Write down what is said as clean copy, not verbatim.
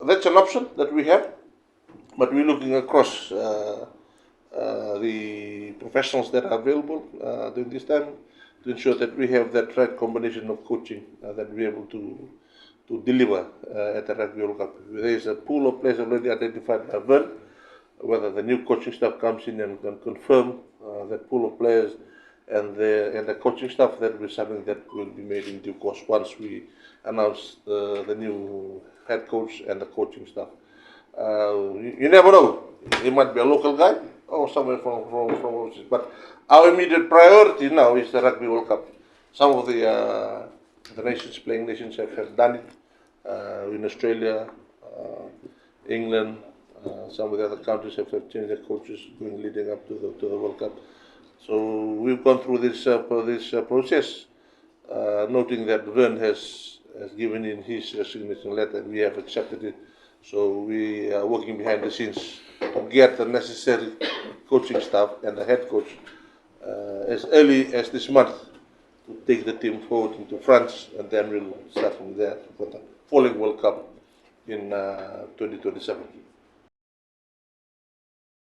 that's an option that we have, but we're looking across the professionals that are available during this time to ensure that we have that right combination of coaching that we're able to deliver at the Rugby World Cup. There is a pool of players already identified by Vern. Whether the new coaching staff comes in and can confirm that pool of players and the coaching staff, that will be something that will be made in due course once we announce the new head coach and the coaching staff. You never know. It might be a local guy or someone from overseas. But our immediate priority now is the Rugby World Cup. Some of the nations, playing nations, have done it in Australia, England. Some of the other countries have changed their coaches leading up to the World Cup. So we've gone through this process, noting that Vern has given in his resignation letter, and we have accepted it. So we are working behind the scenes to get the necessary coaching staff and the head coach as early as this month to take the team forward into France, and then we'll start from there for the following World Cup in 2027.